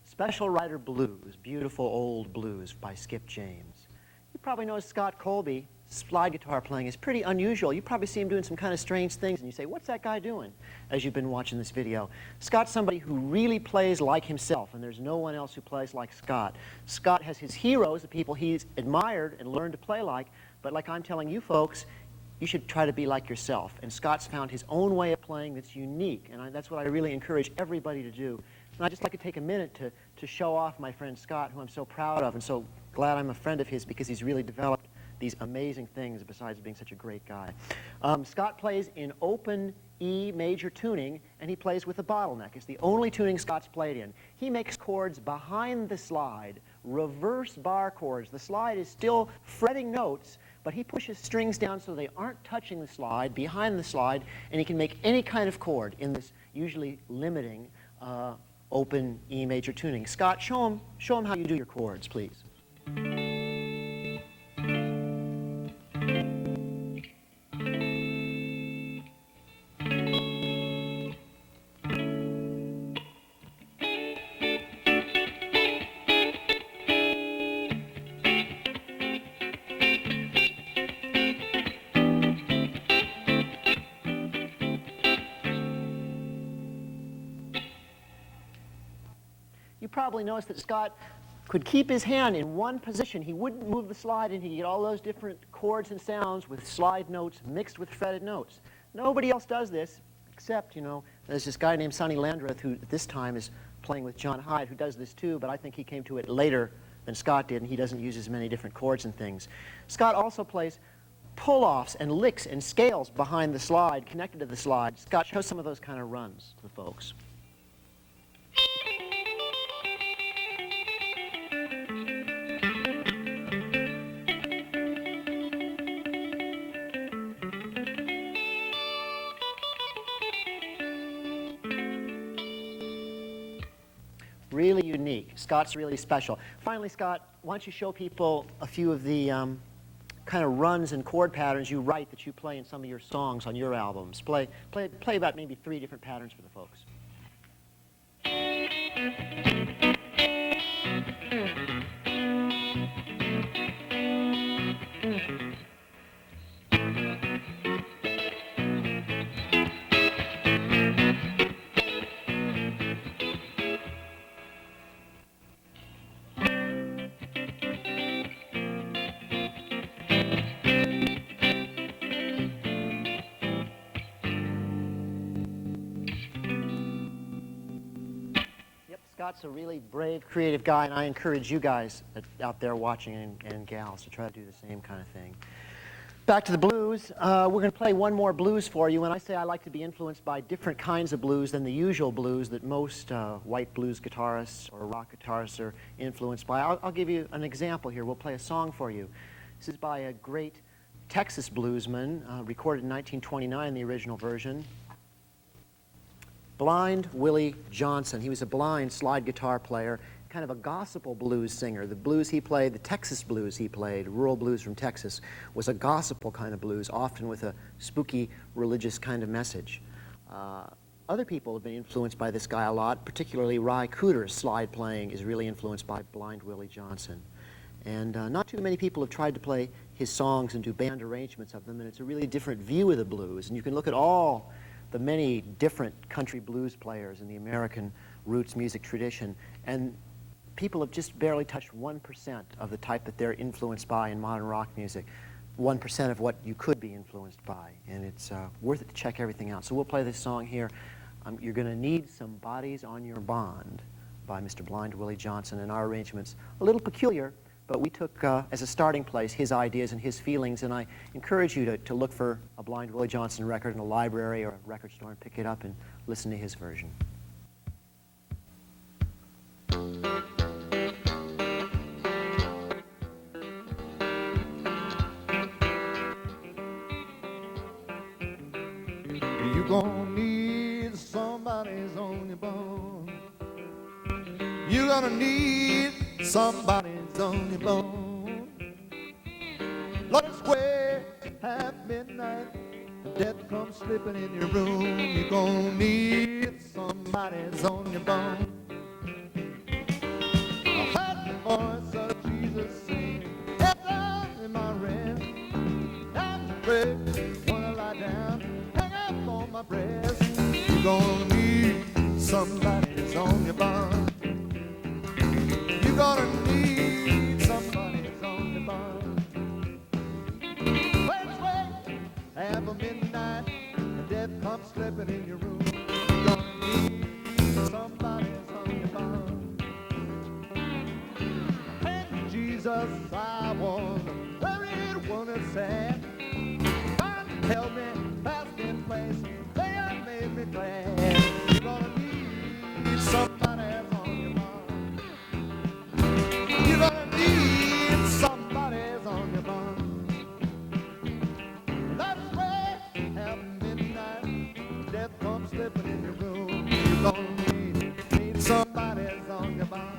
Special Writer Blues, Beautiful Old Blues by Skip James. You probably know Scott Colby, slide guitar playing is pretty unusual. You probably see him doing some kind of strange things and you say, what's that guy doing? As you've been watching this video. Scott's somebody who really plays like himself, and there's no one else who plays like Scott. Scott has his heroes, the people he's admired and learned to play like, but like I'm telling you folks, you should try to be like yourself. And Scott's found his own way of playing that's unique, and that's what I really encourage everybody to do. And I'd just like to take a minute to show off my friend Scott, who I'm so proud of and so glad I'm a friend of his, because he's really developed these amazing things besides being such a great guy. Scott plays in open E major tuning, and he plays with a bottleneck. It's the only tuning Scott's played in. He makes chords behind the slide, reverse bar chords. The slide is still fretting notes, but he pushes strings down so they aren't touching the slide, behind the slide, and he can make any kind of chord in this usually limiting open E major tuning. Scott, show him how you do your chords, please. You probably noticed that Scott could keep his hand in one position. He wouldn't move the slide, and he'd get all those different chords and sounds with slide notes mixed with fretted notes. Nobody else does this, except, there's this guy named Sonny Landreth, who at this time is playing with John Hyde, who does this too, but I think he came to it later than Scott did, and he doesn't use as many different chords and things. Scott also plays pull-offs and licks and scales behind the slide, connected to the slide. Scott, show some of those kind of runs to the folks. Really unique. Scott's really special. Finally, Scott, why don't you show people a few of the kind of runs and chord patterns you write that you play in some of your songs on your albums. Play about maybe 3 different patterns for the folks. Scott's a really brave, creative guy, and I encourage you guys out there watching and gals to try to do the same kind of thing. Back to the blues. We're going to play one more blues for you. When I say I like to be influenced by different kinds of blues than the usual blues that most white blues guitarists or rock guitarists are influenced by, I'll give you an example here. We'll play a song for you. This is by a great Texas bluesman, recorded in 1929, the original version. Blind Willie Johnson. He was a blind slide guitar player, kind of a gospel blues singer. The blues he played, the Texas blues he played, rural blues from Texas, was a gospel kind of blues, often with a spooky religious kind of message. Other people have been influenced by this guy a lot, particularly Ry Cooder's slide playing is really influenced by Blind Willie Johnson. And not too many people have tried to play his songs and do band arrangements of them, and it's a really different view of the blues. And you can look at all the many different country blues players in the American roots music tradition, and people have just barely touched 1% of the type that they're influenced by in modern rock music, 1% of what you could be influenced by, and it's worth it to check everything out. So we'll play this song here. You're going to Need Some Bodies on Your Bond by Mr. Blind Willie Johnson, and our arrangement's a little peculiar, But we took, as a starting place, his ideas and his feelings, and I encourage you to look for a Blind Willie Johnson record in a library or a record store and pick it up and listen to his version. You gonna need somebody's on your bone. You gonna need somebody's on your bone. Lord, it's way half midnight, death comes slipping in your room. You gonna need somebody's on your bone. I heard the voice of Jesus sing, "Heaven in my rest, time to pray, wanna lie down, hang up on my breast." You gonna need somebody's on your bone. You gonna need somebody's on your bone. Well, it's way after midnight, and death comes slipping in your room. You gonna need somebody's on your bone. And Jesus, I was the very one that said, God held me fast in place, they have made me glad. You're gonna need somebody's on your bone. You're gonna need somebody's on your bone. That's way after midnight, death comes slipping in your room. You're gonna need somebody's on your bone.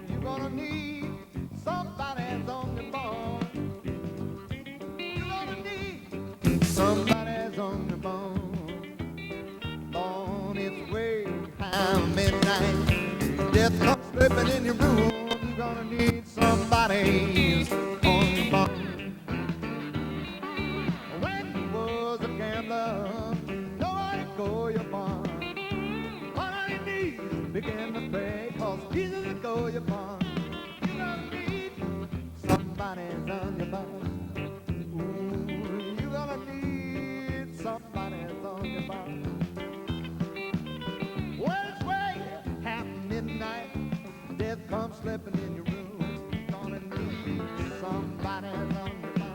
You're gonna need somebody's on your bone. You're gonna need somebody's on your bone. On its way past midnight, death comes slipping in your room. You're gonna need somebody's on your bone. When you was a gambler, nobody go your farm. On your knees, begin to pray, 'cause Jesus will go your farm. You're gonna need somebody's on your bone. Ooh, you're gonna need somebody's on your bone. Well, it's way half midnight, death comes slipping in your room. You're gonna need somebody's on your bone.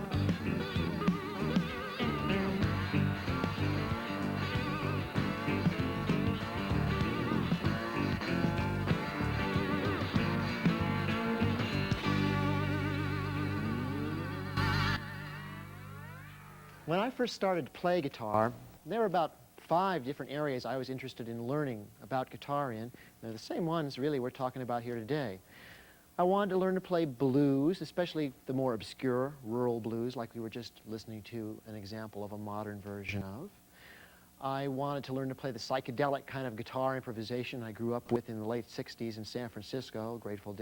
When I first started to play guitar, there were about 5 different areas I was interested in learning about guitar in. They're the same ones, really, we're talking about here today. I wanted to learn to play blues, especially the more obscure rural blues, like we were just listening to an example of a modern version of. I wanted to learn to play the psychedelic kind of guitar improvisation I grew up with in the late 60s in San Francisco, Grateful Dead.